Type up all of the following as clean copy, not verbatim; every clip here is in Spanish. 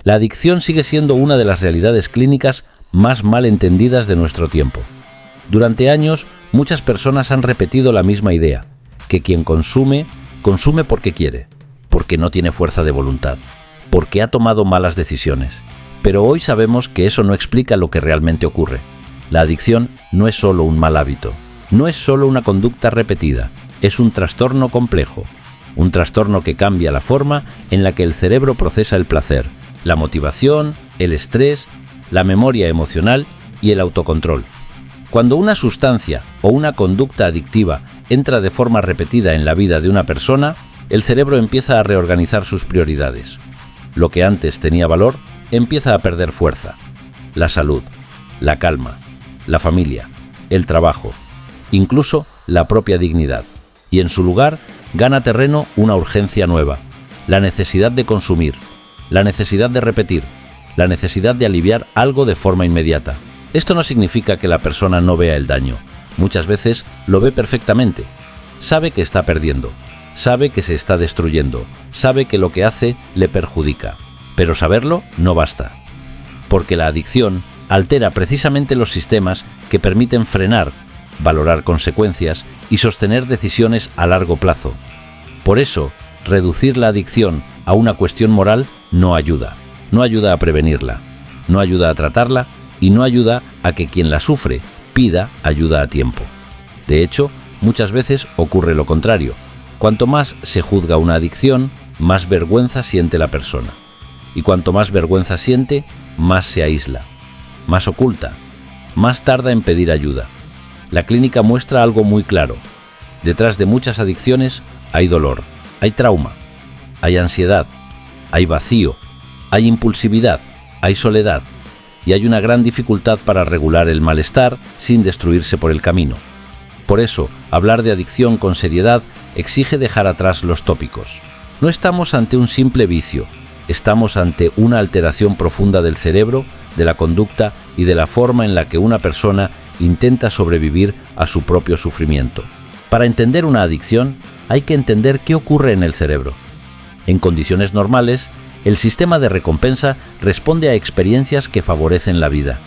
La adicción sigue siendo una de las realidades clínicas más mal entendidas de nuestro tiempo. Durante años, muchas personas han repetido la misma idea, que quien consume, consume porque quiere, porque no tiene fuerza de voluntad, porque ha tomado malas decisiones. Pero hoy sabemos que eso no explica lo que realmente ocurre. La adicción no es solo un mal hábito, no es solo una conducta repetida, es un trastorno complejo, un trastorno que cambia la forma en la que el cerebro procesa el placer, la motivación, el estrés, la memoria emocional y el autocontrol. Cuando una sustancia o una conducta adictiva entra de forma repetida en la vida de una persona, el cerebro empieza a reorganizar sus prioridades. Lo que antes tenía valor empieza a perder fuerza. La salud, la calma, la familia, el trabajo, incluso la propia dignidad. Y en su lugar gana terreno una urgencia nueva, la necesidad de consumir, la necesidad de repetir, la necesidad de aliviar algo de forma inmediata. Esto no significa que la persona no vea el daño. Muchas veces lo ve perfectamente. Sabe que está perdiendo, sabe que se está destruyendo, sabe que lo que hace le perjudica. Pero saberlo no basta. Porque la adicción altera precisamente los sistemas que permiten frenar, valorar consecuencias y sostener decisiones a largo plazo. Por eso, reducir la adicción a una cuestión moral no ayuda. No ayuda a prevenirla, no ayuda a tratarla y no ayuda a que quien la sufre pida ayuda a tiempo. De hecho, muchas veces ocurre lo contrario. Cuanto más se juzga una adicción, más vergüenza siente la persona. Y cuanto más vergüenza siente, más se aísla, más oculta, más tarda en pedir ayuda. La clínica muestra algo muy claro. Detrás de muchas adicciones hay dolor, hay trauma, hay ansiedad, hay vacío, hay impulsividad, hay soledad y hay una gran dificultad para regular el malestar sin destruirse por el camino. Por eso, hablar de adicción con seriedad exige dejar atrás los tópicos. No estamos ante un simple vicio, estamos ante una alteración profunda del cerebro, de la conducta y de la forma en la que una persona intenta sobrevivir a su propio sufrimiento. Para entender una adicción, hay que entender qué ocurre en el cerebro. En condiciones normales, el sistema de recompensa responde a experiencias que favorecen la vida.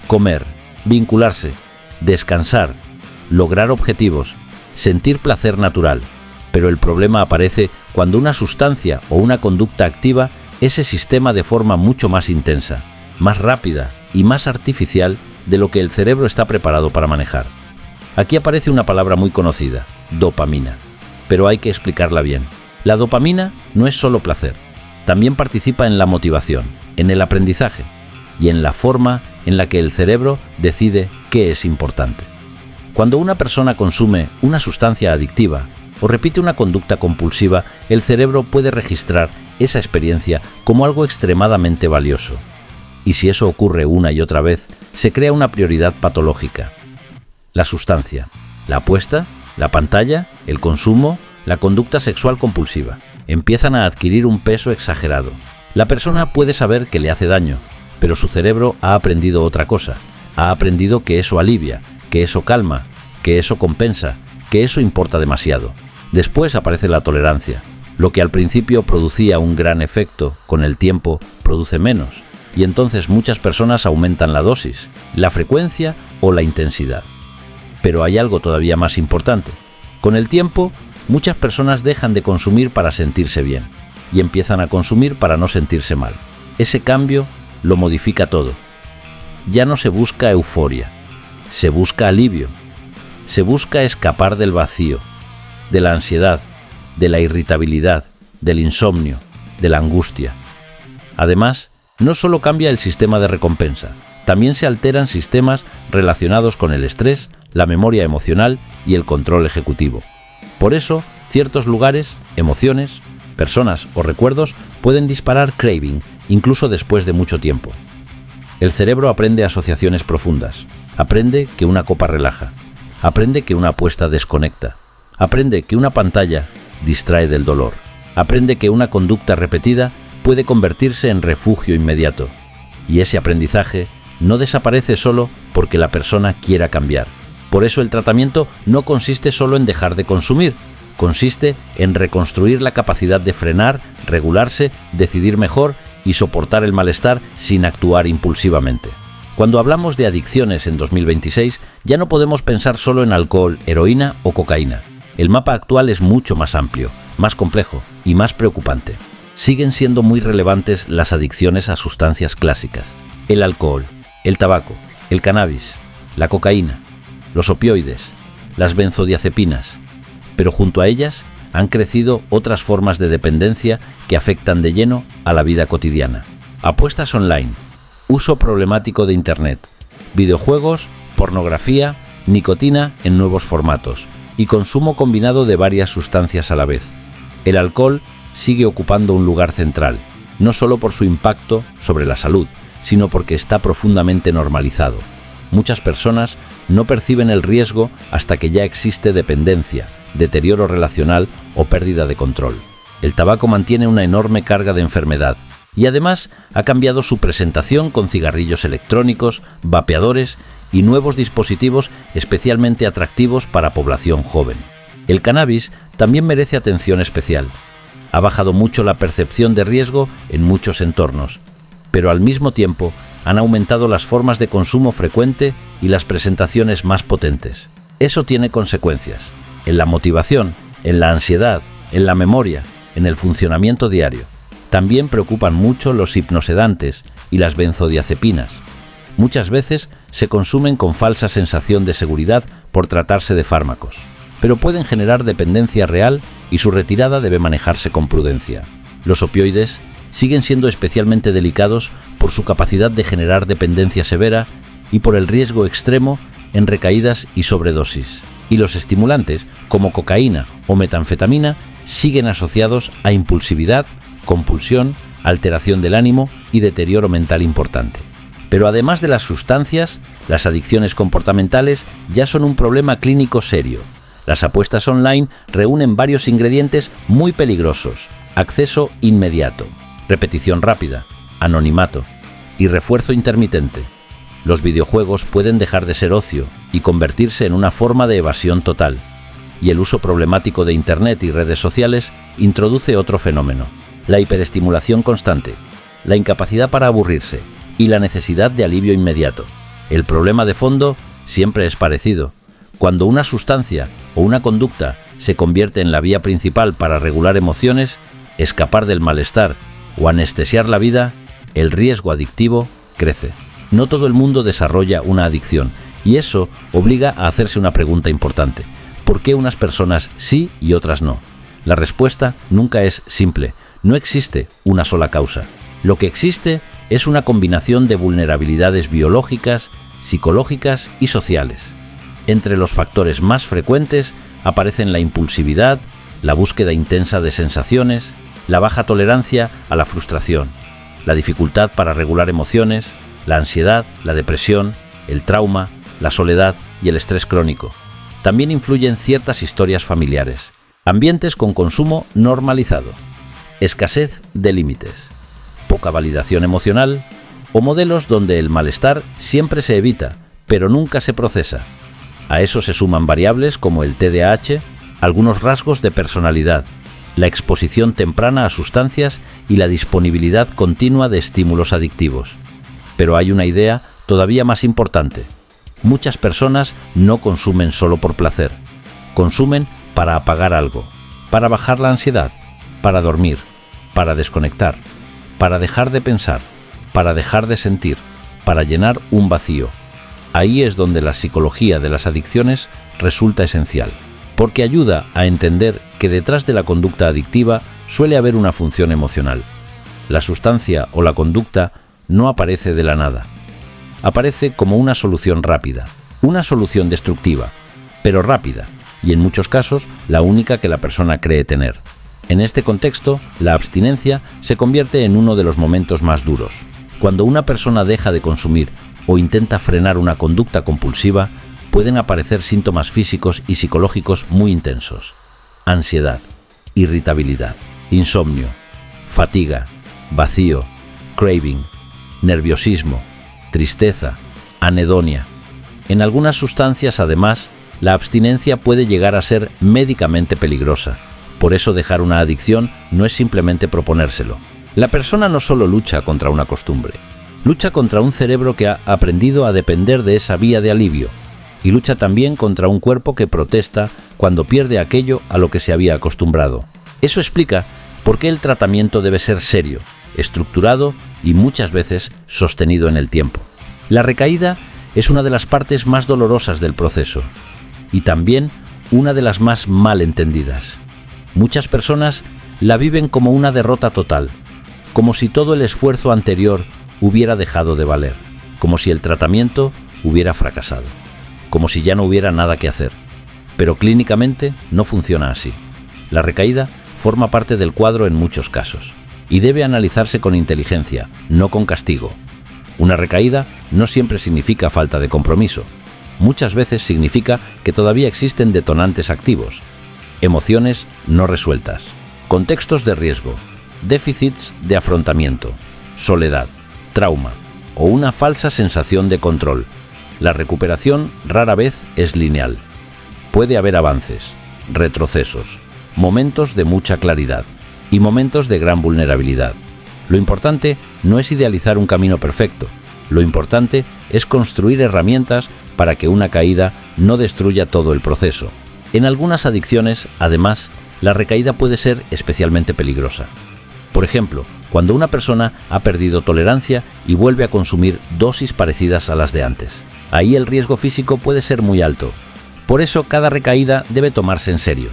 Comer, vincularse, descansar, lograr objetivos, sentir placer natural. Pero el problema aparece cuando una sustancia o una conducta activa ese sistema de forma mucho más intensa, más rápida y más artificial de lo que el cerebro está preparado para manejar. Aquí aparece una palabra muy conocida, dopamina, pero hay que explicarla bien. La dopamina no es solo placer. También participa en la motivación, en el aprendizaje y en la forma en la que el cerebro decide qué es importante. Cuando una persona consume una sustancia adictiva o repite una conducta compulsiva, el cerebro puede registrar esa experiencia como algo extremadamente valioso. Y si eso ocurre una y otra vez, se crea una prioridad patológica. La sustancia, la apuesta, la pantalla, el consumo, la conducta sexual compulsiva empiezan a adquirir un peso exagerado. La persona puede saber que le hace daño, pero su cerebro ha aprendido otra cosa. Ha aprendido que eso alivia, que eso calma, que eso compensa, que eso importa demasiado. Después aparece la tolerancia. Lo que al principio producía un gran efecto, con el tiempo produce menos, y entonces muchas personas aumentan la dosis, la frecuencia o la intensidad. Pero hay algo todavía más importante. Con el tiempo, muchas personas dejan de consumir para sentirse bien y empiezan a consumir para no sentirse mal. Ese cambio lo modifica todo. Ya no se busca euforia, se busca alivio, se busca escapar del vacío, de la ansiedad, de la irritabilidad, del insomnio, de la angustia. Además, no solo cambia el sistema de recompensa, también se alteran sistemas relacionados con el estrés, la memoria emocional y el control ejecutivo. Por eso, ciertos lugares, emociones, personas o recuerdos pueden disparar craving, incluso después de mucho tiempo. El cerebro aprende asociaciones profundas, aprende que una copa relaja, aprende que una apuesta desconecta, aprende que una pantalla distrae del dolor, aprende que una conducta repetida puede convertirse en refugio inmediato. Y ese aprendizaje no desaparece solo porque la persona quiera cambiar. Por eso el tratamiento no consiste solo en dejar de consumir, consiste en reconstruir la capacidad de frenar, regularse, decidir mejor y soportar el malestar sin actuar impulsivamente. Cuando hablamos de adicciones en 2026, ya no podemos pensar solo en alcohol, heroína o cocaína. El mapa actual es mucho más amplio, más complejo y más preocupante. Siguen siendo muy relevantes las adicciones a sustancias clásicas: el alcohol, el tabaco, el cannabis, la cocaína, los opioides, las benzodiazepinas. Pero junto a ellas han crecido otras formas de dependencia que afectan de lleno a la vida cotidiana. Apuestas online, uso problemático de Internet, videojuegos, pornografía, nicotina en nuevos formatos y consumo combinado de varias sustancias a la vez. El alcohol sigue ocupando un lugar central, no solo por su impacto sobre la salud, sino porque está profundamente normalizado. Muchas personas no perciben el riesgo hasta que ya existe dependencia, deterioro relacional o pérdida de control. El tabaco mantiene una enorme carga de enfermedad y además ha cambiado su presentación con cigarrillos electrónicos, vapeadores y nuevos dispositivos especialmente atractivos para población joven. El cannabis también merece atención especial. Ha bajado mucho la percepción de riesgo en muchos entornos, pero al mismo tiempo han aumentado las formas de consumo frecuente y las presentaciones más potentes. Eso tiene consecuencias en la motivación, en la ansiedad, en la memoria, en el funcionamiento diario. También preocupan mucho los hipnosedantes y las benzodiazepinas. Muchas veces se consumen con falsa sensación de seguridad por tratarse de fármacos, pero pueden generar dependencia real y su retirada debe manejarse con prudencia. Los opioides siguen siendo especialmente delicados por su capacidad de generar dependencia severa y por el riesgo extremo en recaídas y sobredosis. Y los estimulantes, como cocaína o metanfetamina, siguen asociados a impulsividad, compulsión, alteración del ánimo y deterioro mental importante. Pero además de las sustancias, las adicciones comportamentales ya son un problema clínico serio. Las apuestas online reúnen varios ingredientes muy peligrosos: acceso inmediato, repetición rápida, anonimato y refuerzo intermitente. Los videojuegos pueden dejar de ser ocio y convertirse en una forma de evasión total. Y el uso problemático de Internet y redes sociales introduce otro fenómeno: la hiperestimulación constante, la incapacidad para aburrirse y la necesidad de alivio inmediato. El problema de fondo siempre es parecido. Cuando una sustancia o una conducta se convierte en la vía principal para regular emociones, escapar del malestar o anestesiar la vida, el riesgo adictivo crece. No todo el mundo desarrolla una adicción y eso obliga a hacerse una pregunta importante: ¿por qué unas personas sí y otras no? La respuesta nunca es simple. No existe una sola causa. Lo que existe es una combinación de vulnerabilidades biológicas, psicológicas y sociales. Entre los factores más frecuentes aparecen la impulsividad, la búsqueda intensa de sensaciones, la baja tolerancia a la frustración, la dificultad para regular emociones, la ansiedad, la depresión, el trauma, la soledad y el estrés crónico. También influyen ciertas historias familiares, ambientes con consumo normalizado, escasez de límites, poca validación emocional o modelos donde el malestar siempre se evita, pero nunca se procesa. A eso se suman variables como el TDAH, algunos rasgos de personalidad, la exposición temprana a sustancias y la disponibilidad continua de estímulos adictivos. Pero hay una idea todavía más importante: muchas personas no consumen solo por placer, consumen para apagar algo, para bajar la ansiedad, para dormir, para desconectar, para dejar de pensar, para dejar de sentir, para llenar un vacío. Ahí es donde la psicología de las adicciones resulta esencial, porque ayuda a entender que detrás de la conducta adictiva suele haber una función emocional. La sustancia o la conducta no aparece de la nada. Aparece como una solución rápida, una solución destructiva, pero rápida, y en muchos casos la única que la persona cree tener. En este contexto, la abstinencia se convierte en uno de los momentos más duros. Cuando una persona deja de consumir o intenta frenar una conducta compulsiva, pueden aparecer síntomas físicos y psicológicos muy intensos: ansiedad, irritabilidad, insomnio, fatiga, vacío, craving, nerviosismo, tristeza, anedonia. En algunas sustancias, además, la abstinencia puede llegar a ser médicamente peligrosa. Por eso dejar una adicción no es simplemente proponérselo, La persona no solo lucha contra una costumbre, lucha contra un cerebro que ha aprendido a depender de esa vía de alivio, y lucha también contra un cuerpo que protesta cuando pierde aquello a lo que se había acostumbrado. Eso explica por qué el tratamiento debe ser serio, estructurado y muchas veces sostenido en el tiempo. La recaída es una de las partes más dolorosas del proceso y también una de las más mal entendidas. Muchas personas la viven como una derrota total, como si todo el esfuerzo anterior hubiera dejado de valer, como si el tratamiento hubiera fracasado, como si ya no hubiera nada que hacer. Pero clínicamente no funciona así. La recaída forma parte del cuadro en muchos casos y debe analizarse con inteligencia, no con castigo. Una recaída no siempre significa falta de compromiso. Muchas veces significa que todavía existen detonantes activos, emociones no resueltas, contextos de riesgo, déficits de afrontamiento, soledad, trauma o una falsa sensación de control. La recuperación rara vez es lineal. Puede haber avances, retrocesos, momentos de mucha claridad y momentos de gran vulnerabilidad. Lo importante no es idealizar un camino perfecto. Lo importante es construir herramientas para que una caída no destruya todo el proceso. En algunas adicciones, además, la recaída puede ser especialmente peligrosa. Por ejemplo, cuando una persona ha perdido tolerancia y vuelve a consumir dosis parecidas a las de antes. Ahí el riesgo físico puede ser muy alto. Por eso cada recaída debe tomarse en serio,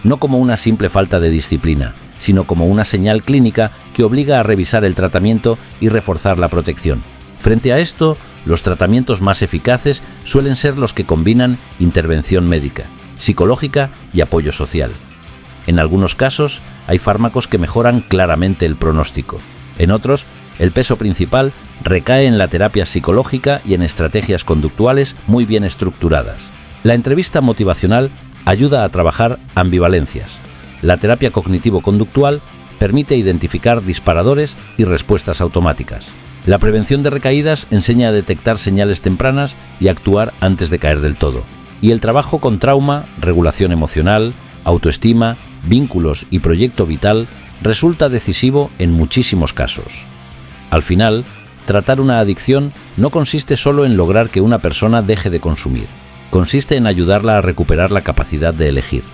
no como una simple falta de disciplina, sino como una señal clínica que obliga a revisar el tratamiento y reforzar la protección. Frente a esto, los tratamientos más eficaces suelen ser los que combinan intervención médica, psicológica y apoyo social. En algunos casos, hay fármacos que mejoran claramente el pronóstico. En otros, el peso principal recae en la terapia psicológica y en estrategias conductuales muy bien estructuradas. La entrevista motivacional ayuda a trabajar ambivalencias. La terapia cognitivo-conductual permite identificar disparadores y respuestas automáticas. La prevención de recaídas enseña a detectar señales tempranas y actuar antes de caer del todo. Y el trabajo con trauma, regulación emocional, autoestima, vínculos y proyecto vital resulta decisivo en muchísimos casos. Al final, tratar una adicción no consiste solo en lograr que una persona deje de consumir. Consiste en ayudarla a recuperar la capacidad de elegir,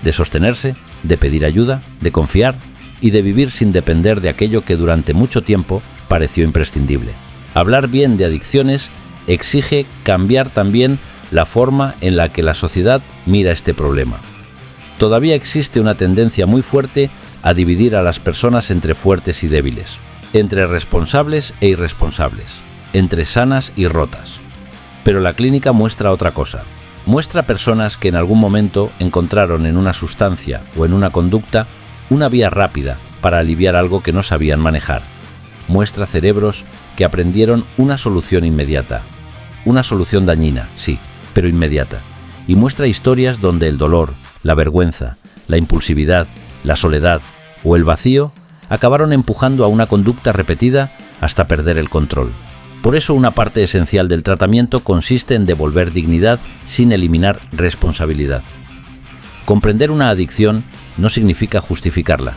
de sostenerse, de pedir ayuda, de confiar y de vivir sin depender de aquello que durante mucho tiempo pareció imprescindible. Hablar bien de adicciones exige cambiar también la forma en la que la sociedad mira este problema. Todavía existe una tendencia muy fuerte a dividir a las personas entre fuertes y débiles, entre responsables e irresponsables, entre sanas y rotas. Pero la clínica muestra otra cosa. Muestra personas que en algún momento encontraron en una sustancia o en una conducta una vía rápida para aliviar algo que no sabían manejar. Muestra cerebros que aprendieron una solución inmediata. Una solución dañina, sí, pero inmediata. Y muestra historias donde el dolor, la vergüenza, la impulsividad, la soledad o el vacío acabaron empujando a una conducta repetida hasta perder el control. Por eso una parte esencial del tratamiento consiste en devolver dignidad sin eliminar responsabilidad. Comprender una adicción no significa justificarla,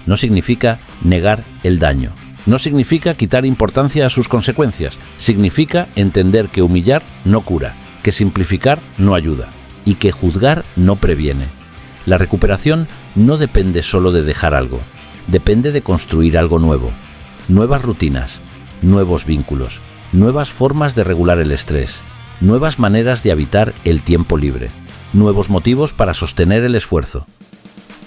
no significa negar el daño, no significa quitar importancia a sus consecuencias, significa entender que humillar no cura, que simplificar no ayuda y que juzgar no previene. La recuperación no depende solo de dejar algo, depende de construir algo nuevo, nuevas rutinas, nuevos vínculos, nuevas formas de regular el estrés, nuevas maneras de habitar el tiempo libre, nuevos motivos para sostener el esfuerzo.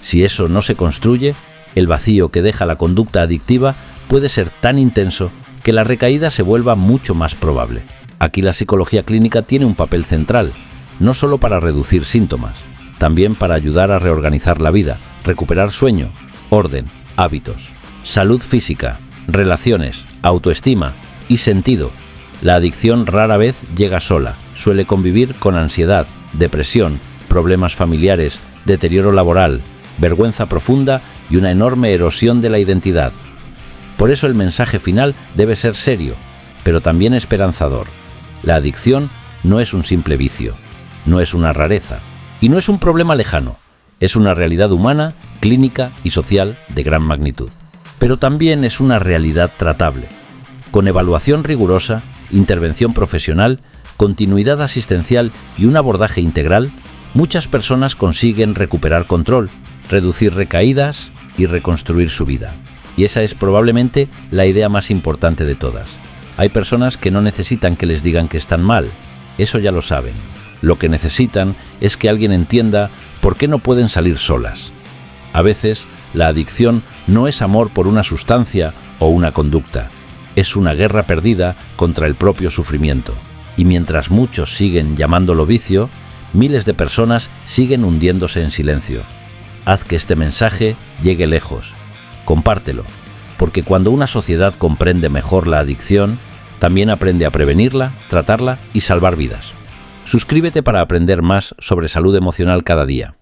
Si eso no se construye, el vacío que deja la conducta adictiva puede ser tan intenso que la recaída se vuelva mucho más probable. Aquí la psicología clínica tiene un papel central, no solo para reducir síntomas, también para ayudar a reorganizar la vida, recuperar sueño, orden, hábitos, salud física, relaciones, autoestima y sentido. La adicción rara vez llega sola, suele convivir con ansiedad, depresión, problemas familiares, deterioro laboral, vergüenza profunda y una enorme erosión de la identidad. Por eso el mensaje final debe ser serio, pero también esperanzador. La adicción no es un simple vicio, no es una rareza y no es un problema lejano, es una realidad humana, clínica y social de gran magnitud. pero también es una realidad tratable. Con evaluación rigurosa, intervención profesional, continuidad asistencial y un abordaje integral, muchas personas consiguen recuperar control, reducir recaídas y reconstruir su vida. Y esa es probablemente la idea más importante de todas. Hay personas que no necesitan que les digan que están mal, eso ya lo saben. Lo que necesitan es que alguien entienda por qué no pueden salir solas. A veces, la adicción no es amor por una sustancia o una conducta, es una guerra perdida contra el propio sufrimiento. Y mientras muchos siguen llamándolo vicio, miles de personas siguen hundiéndose en silencio. Haz que este mensaje llegue lejos. Compártelo, porque cuando una sociedad comprende mejor la adicción, también aprende a prevenirla, tratarla y salvar vidas. Suscríbete para aprender más sobre salud emocional cada día.